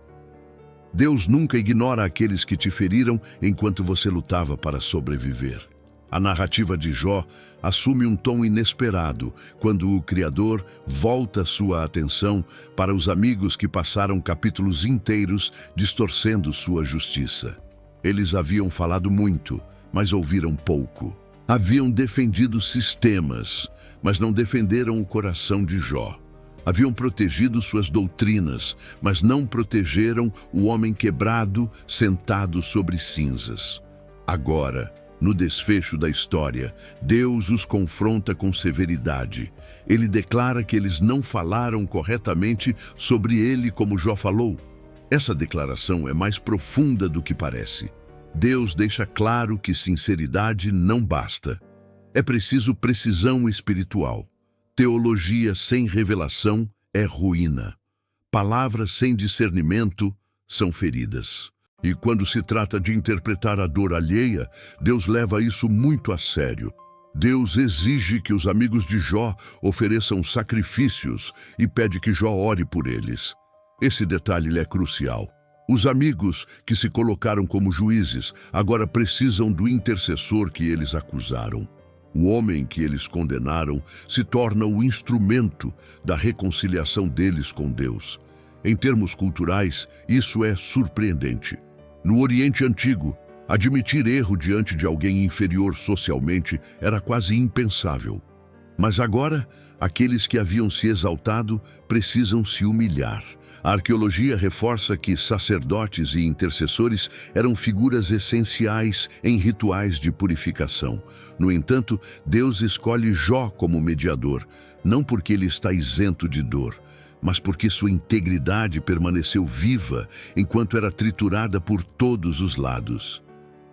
Deus nunca ignora aqueles que te feriram enquanto você lutava para sobreviver. A narrativa de Jó assume um tom inesperado quando o Criador volta sua atenção para os amigos que passaram capítulos inteiros distorcendo sua justiça. Eles haviam falado muito, mas ouviram pouco. Haviam defendido sistemas, mas não defenderam o coração de Jó. Haviam protegido suas doutrinas, mas não protegeram o homem quebrado, sentado sobre cinzas. Agora, no desfecho da história, Deus os confronta com severidade. Ele declara que eles não falaram corretamente sobre ele como Jó falou. Essa declaração é mais profunda do que parece. Deus deixa claro que sinceridade não basta. É preciso precisão espiritual. Teologia sem revelação é ruína. Palavras sem discernimento são feridas. E quando se trata de interpretar a dor alheia, Deus leva isso muito a sério. Deus exige que os amigos de Jó ofereçam sacrifícios e pede que Jó ore por eles. Esse detalhe é crucial. Os amigos que se colocaram como juízes agora precisam do intercessor que eles acusaram. O homem que eles condenaram se torna o instrumento da reconciliação deles com Deus. Em termos culturais, isso é surpreendente. No Oriente Antigo, admitir erro diante de alguém inferior socialmente era quase impensável. Mas agora, aqueles que haviam se exaltado precisam se humilhar. A arqueologia reforça que sacerdotes e intercessores eram figuras essenciais em rituais de purificação. No entanto, Deus escolhe Jó como mediador, não porque ele está isento de dor, mas porque sua integridade permaneceu viva enquanto era triturada por todos os lados.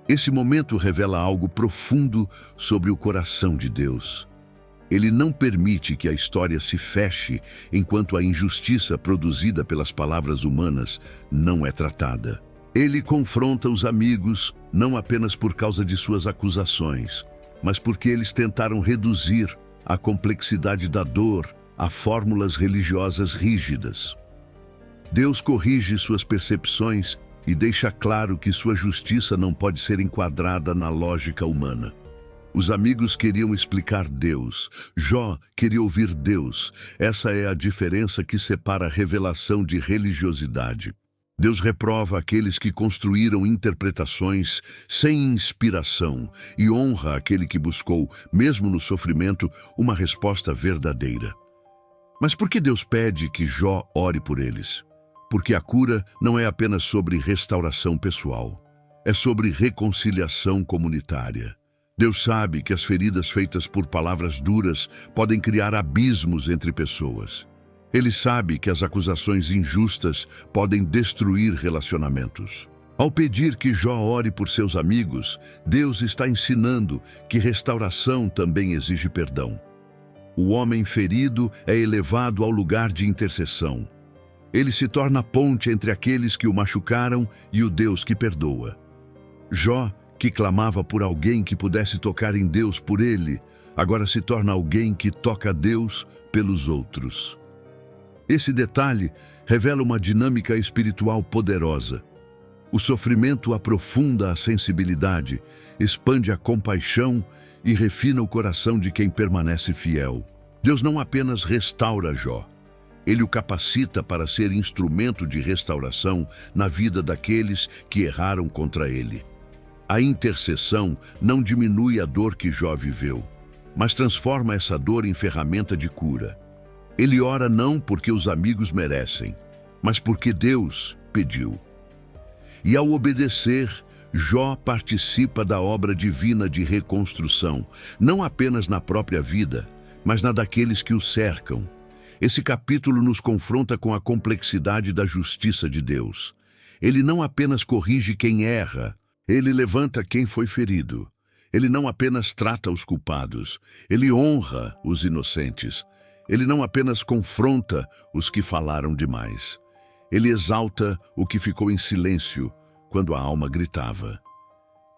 Esse momento revela algo profundo sobre o coração de Deus. Ele não permite que a história se feche enquanto a injustiça produzida pelas palavras humanas não é tratada. Ele confronta os amigos não apenas por causa de suas acusações, mas porque eles tentaram reduzir a complexidade da dor a fórmulas religiosas rígidas. Deus corrige suas percepções e deixa claro que sua justiça não pode ser enquadrada na lógica humana. Os amigos queriam explicar Deus. Jó queria ouvir Deus. Essa é a diferença que separa a revelação de religiosidade. Deus reprova aqueles que construíram interpretações sem inspiração e honra aquele que buscou, mesmo no sofrimento, uma resposta verdadeira. Mas por que Deus pede que Jó ore por eles? Porque a cura não é apenas sobre restauração pessoal, é sobre reconciliação comunitária. Deus sabe que as feridas feitas por palavras duras podem criar abismos entre pessoas. Ele sabe que as acusações injustas podem destruir relacionamentos. Ao pedir que Jó ore por seus amigos, Deus está ensinando que restauração também exige perdão. O homem ferido é elevado ao lugar de intercessão. Ele se torna a ponte entre aqueles que o machucaram e o Deus que perdoa. Jó, que clamava por alguém que pudesse tocar em Deus por ele, agora se torna alguém que toca a Deus pelos outros. Esse detalhe revela uma dinâmica espiritual poderosa. O sofrimento aprofunda a sensibilidade, expande a compaixão e refina o coração de quem permanece fiel. Deus não apenas restaura Jó, ele o capacita para ser instrumento de restauração na vida daqueles que erraram contra ele. A intercessão não diminui a dor que Jó viveu, mas transforma essa dor em ferramenta de cura. Ele ora não porque os amigos merecem, mas porque Deus pediu. E ao obedecer, Jó participa da obra divina de reconstrução, não apenas na própria vida, mas na daqueles que o cercam. Esse capítulo nos confronta com a complexidade da justiça de Deus. Ele não apenas corrige quem erra, ele levanta quem foi ferido. Ele não apenas trata os culpados, ele honra os inocentes. Ele não apenas confronta os que falaram demais. Ele exalta o que ficou em silêncio quando a alma gritava.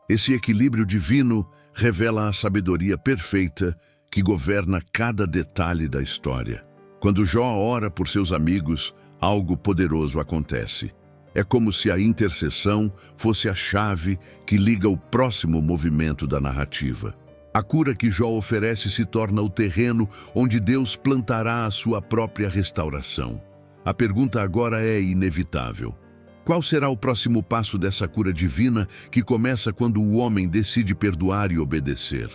Esse equilíbrio divino revela a sabedoria perfeita que governa cada detalhe da história. Quando Jó ora por seus amigos, algo poderoso acontece. É como se a intercessão fosse a chave que liga o próximo movimento da narrativa. A cura que Jó oferece se torna o terreno onde Deus plantará a sua própria restauração. A pergunta agora é inevitável. Qual será o próximo passo dessa cura divina que começa quando o homem decide perdoar e obedecer?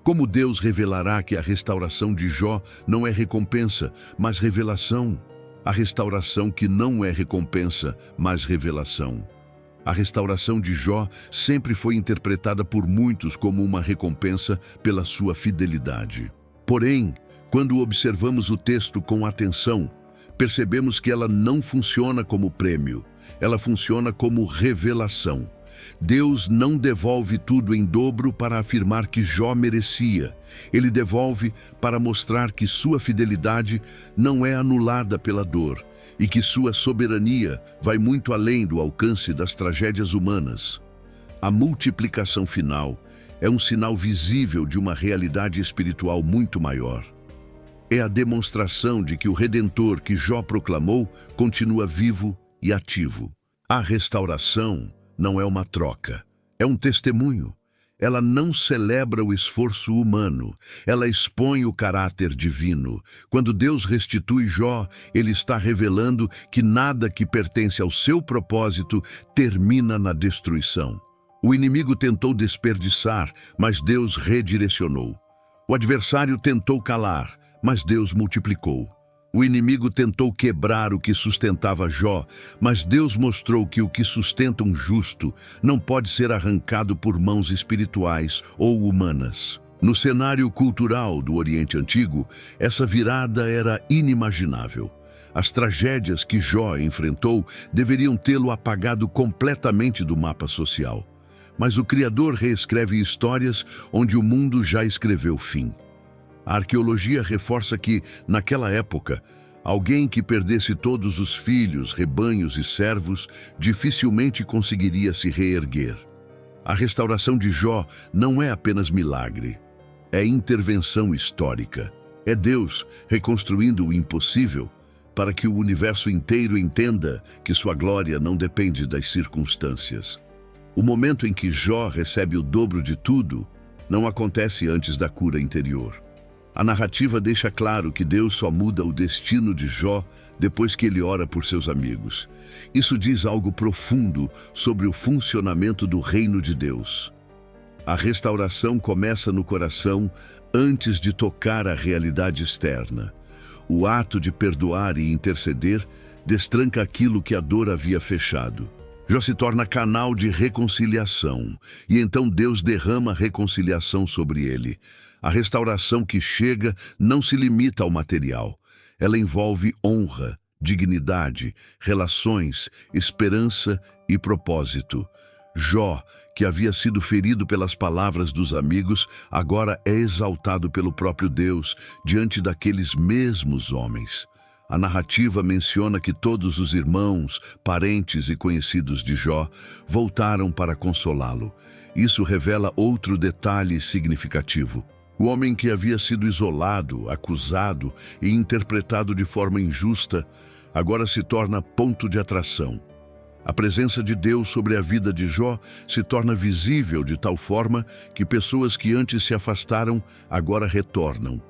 Como Deus revelará que a restauração de Jó não é recompensa, mas revelação? A restauração que não é recompensa, mas revelação. A restauração de Jó sempre foi interpretada por muitos como uma recompensa pela sua fidelidade. Porém, quando observamos o texto com atenção, percebemos que ela não funciona como prêmio, ela funciona como revelação. Deus não devolve tudo em dobro para afirmar que Jó merecia. Ele devolve para mostrar que sua fidelidade não é anulada pela dor e que sua soberania vai muito além do alcance das tragédias humanas. A multiplicação final é um sinal visível de uma realidade espiritual muito maior. É a demonstração de que o Redentor que Jó proclamou continua vivo e ativo. A restauração não é uma troca, é um testemunho. Ela não celebra o esforço humano, ela expõe o caráter divino. Quando Deus restitui Jó, ele está revelando que nada que pertence ao seu propósito termina na destruição. O inimigo tentou desperdiçar, mas Deus redirecionou. O adversário tentou calar, mas Deus multiplicou. O inimigo tentou quebrar o que sustentava Jó, mas Deus mostrou que o que sustenta um justo não pode ser arrancado por mãos espirituais ou humanas. No cenário cultural do Oriente Antigo, essa virada era inimaginável. As tragédias que Jó enfrentou deveriam tê-lo apagado completamente do mapa social. Mas o Criador reescreve histórias onde o mundo já escreveu fim. A arqueologia reforça que, naquela época, alguém que perdesse todos os filhos, rebanhos e servos dificilmente conseguiria se reerguer. A restauração de Jó não é apenas milagre, é intervenção histórica. É Deus reconstruindo o impossível para que o universo inteiro entenda que sua glória não depende das circunstâncias. O momento em que Jó recebe o dobro de tudo não acontece antes da cura interior. A narrativa deixa claro que Deus só muda o destino de Jó depois que ele ora por seus amigos. Isso diz algo profundo sobre o funcionamento do reino de Deus. A restauração começa no coração antes de tocar a realidade externa. O ato de perdoar e interceder destranca aquilo que a dor havia fechado. Jó se torna canal de reconciliação, e então Deus derrama reconciliação sobre ele. A restauração que chega não se limita ao material. Ela envolve honra, dignidade, relações, esperança e propósito. Jó, que havia sido ferido pelas palavras dos amigos, agora é exaltado pelo próprio Deus diante daqueles mesmos homens. A narrativa menciona que todos os irmãos, parentes e conhecidos de Jó voltaram para consolá-lo. Isso revela outro detalhe significativo. O homem que havia sido isolado, acusado e interpretado de forma injusta, agora se torna ponto de atração. A presença de Deus sobre a vida de Jó se torna visível de tal forma que pessoas que antes se afastaram agora retornam.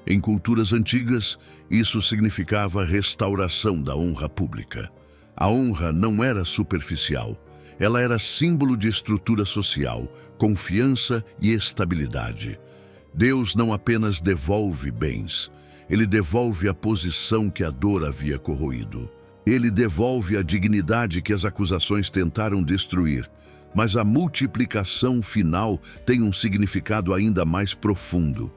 Em culturas antigas, isso significava restauração da honra pública. A honra não era superficial. Ela era símbolo de estrutura social, confiança e estabilidade. Deus não apenas devolve bens, Ele devolve a posição que a dor havia corroído. Ele devolve a dignidade que as acusações tentaram destruir. Mas a multiplicação final tem um significado ainda mais profundo.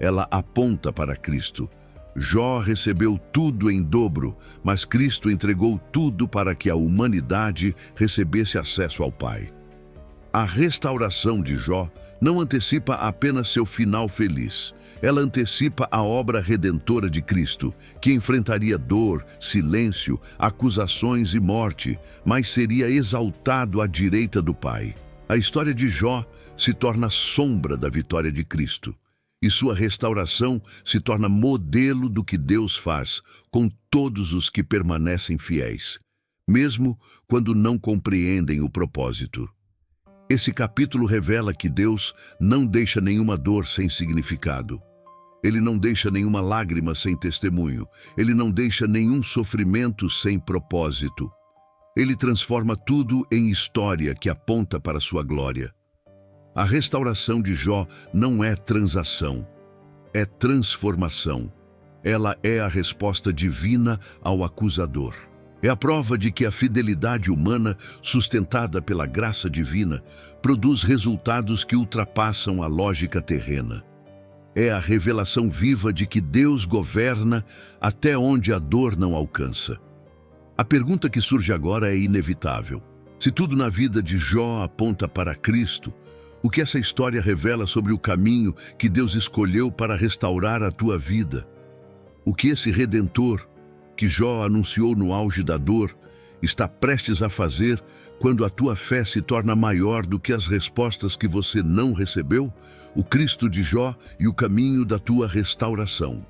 Ela aponta para Cristo. Jó recebeu tudo em dobro, mas Cristo entregou tudo para que a humanidade recebesse acesso ao Pai. A restauração de Jó não antecipa apenas seu final feliz. Ela antecipa a obra redentora de Cristo, que enfrentaria dor, silêncio, acusações e morte, mas seria exaltado à direita do Pai. A história de Jó se torna sombra da vitória de Cristo, e sua restauração se torna modelo do que Deus faz com todos os que permanecem fiéis, mesmo quando não compreendem o propósito. Esse capítulo revela que Deus não deixa nenhuma dor sem significado. Ele não deixa nenhuma lágrima sem testemunho. Ele não deixa nenhum sofrimento sem propósito. Ele transforma tudo em história que aponta para sua glória. A restauração de Jó não é transação, é transformação. Ela é a resposta divina ao acusador. É a prova de que a fidelidade humana, sustentada pela graça divina, produz resultados que ultrapassam a lógica terrena. É a revelação viva de que Deus governa até onde a dor não alcança. A pergunta que surge agora é inevitável. Se tudo na vida de Jó aponta para Cristo, o que essa história revela sobre o caminho que Deus escolheu para restaurar a tua vida? O que esse Redentor, que Jó anunciou no auge da dor, está prestes a fazer quando a tua fé se torna maior do que as respostas que você não recebeu? O Cristo de Jó e o caminho da tua restauração.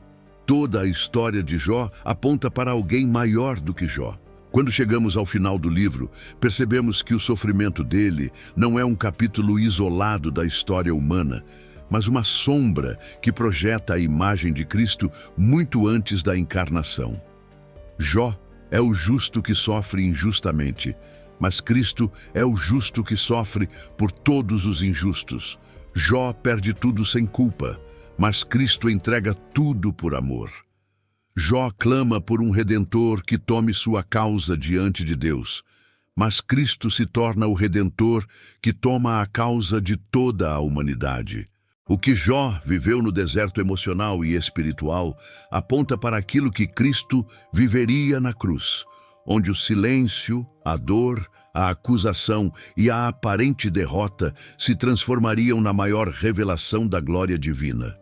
Toda a história de Jó aponta para alguém maior do que Jó. Quando chegamos ao final do livro, percebemos que o sofrimento dele não é um capítulo isolado da história humana, mas uma sombra que projeta a imagem de Cristo muito antes da encarnação. Jó é o justo que sofre injustamente, mas Cristo é o justo que sofre por todos os injustos. Jó perde tudo sem culpa, mas Cristo entrega tudo por amor. Jó clama por um Redentor que tome sua causa diante de Deus, mas Cristo se torna o Redentor que toma a causa de toda a humanidade. O que Jó viveu no deserto emocional e espiritual aponta para aquilo que Cristo viveria na cruz, onde o silêncio, a dor, a acusação e a aparente derrota se transformariam na maior revelação da glória divina.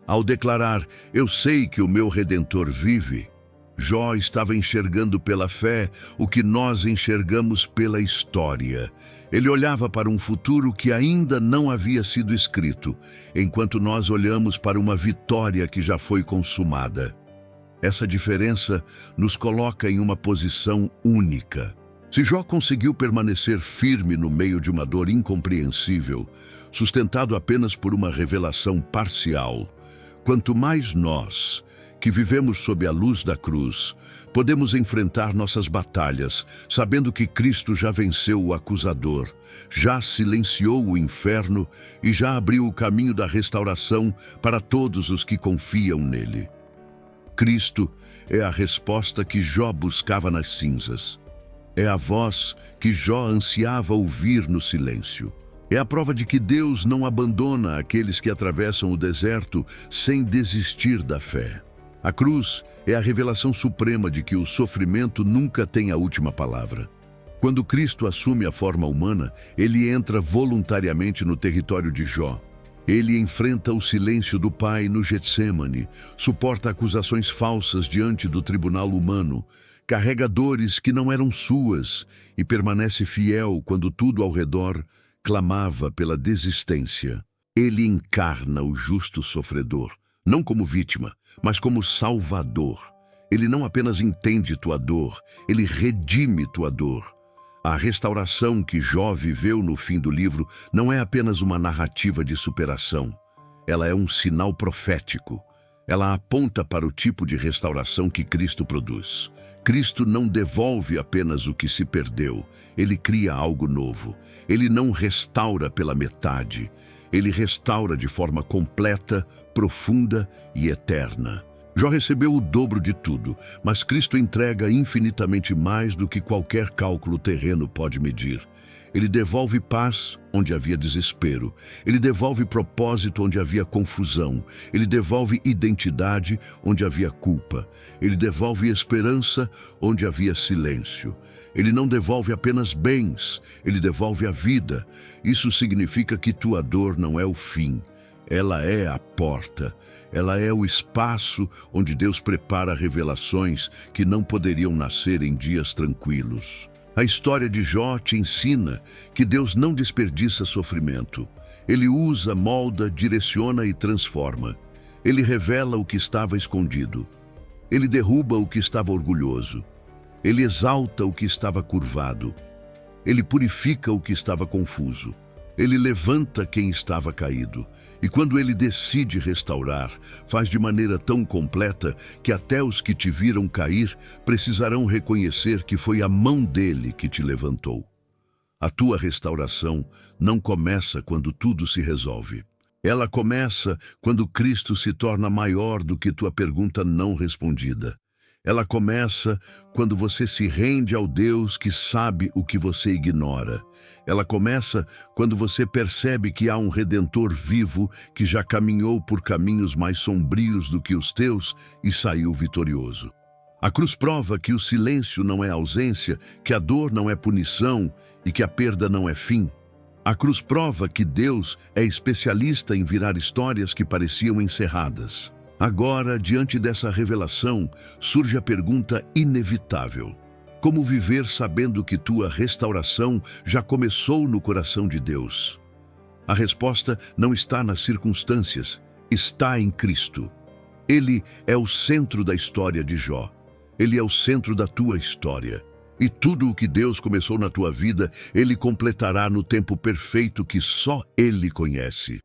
Ao declarar, "Eu sei que o meu Redentor vive", Jó estava enxergando pela fé o que nós enxergamos pela história. Ele olhava para um futuro que ainda não havia sido escrito, enquanto nós olhamos para uma vitória que já foi consumada. Essa diferença nos coloca em uma posição única. Se Jó conseguiu permanecer firme no meio de uma dor incompreensível, sustentado apenas por uma revelação parcial, quanto mais nós, que vivemos sob a luz da cruz, podemos enfrentar nossas batalhas, sabendo que Cristo já venceu o acusador, já silenciou o inferno e já abriu o caminho da restauração para todos os que confiam nele. Cristo é a resposta que Jó buscava nas cinzas. É a voz que Jó ansiava ouvir no silêncio. É a prova de que Deus não abandona aqueles que atravessam o deserto sem desistir da fé. A cruz é a revelação suprema de que o sofrimento nunca tem a última palavra. Quando Cristo assume a forma humana, ele entra voluntariamente no território de Jó. Ele enfrenta o silêncio do Pai no Getsêmani, suporta acusações falsas diante do tribunal humano, carrega dores que não eram suas e permanece fiel quando tudo ao redor clamava pela desistência. Ele encarna o justo sofredor, não como vítima, mas como salvador. Ele não apenas entende tua dor, ele redime tua dor. A restauração que Jó viveu no fim do livro não é apenas uma narrativa de superação. Ela é um sinal profético. Ela aponta para o tipo de restauração que Cristo produz. Cristo não devolve apenas o que se perdeu, ele cria algo novo. Ele não restaura pela metade, ele restaura de forma completa, profunda e eterna. Jó recebeu o dobro de tudo, mas Cristo entrega infinitamente mais do que qualquer cálculo terreno pode medir. Ele devolve paz onde havia desespero. Ele devolve propósito onde havia confusão. Ele devolve identidade onde havia culpa. Ele devolve esperança onde havia silêncio. Ele não devolve apenas bens, ele devolve a vida. Isso significa que tua dor não é o fim. Ela é a porta. Ela é o espaço onde Deus prepara revelações que não poderiam nascer em dias tranquilos. A história de Jó te ensina que Deus não desperdiça sofrimento. Ele usa, molda, direciona e transforma. Ele revela o que estava escondido. Ele derruba o que estava orgulhoso. Ele exalta o que estava curvado. Ele purifica o que estava confuso. Ele levanta quem estava caído. E quando ele decide restaurar, faz de maneira tão completa que até os que te viram cair precisarão reconhecer que foi a mão dele que te levantou. A tua restauração não começa quando tudo se resolve. Ela começa quando Cristo se torna maior do que tua pergunta não respondida. Ela começa quando você se rende ao Deus que sabe o que você ignora. Ela começa quando você percebe que há um Redentor vivo que já caminhou por caminhos mais sombrios do que os teus e saiu vitorioso. A cruz prova que o silêncio não é ausência, que a dor não é punição e que a perda não é fim. A cruz prova que Deus é especialista em virar histórias que pareciam encerradas. Agora, diante dessa revelação, surge a pergunta inevitável: como viver sabendo que tua restauração já começou no coração de Deus? A resposta não está nas circunstâncias, está em Cristo. Ele é o centro da história de Jó. Ele é o centro da tua história. E tudo o que Deus começou na tua vida, Ele completará no tempo perfeito que só Ele conhece.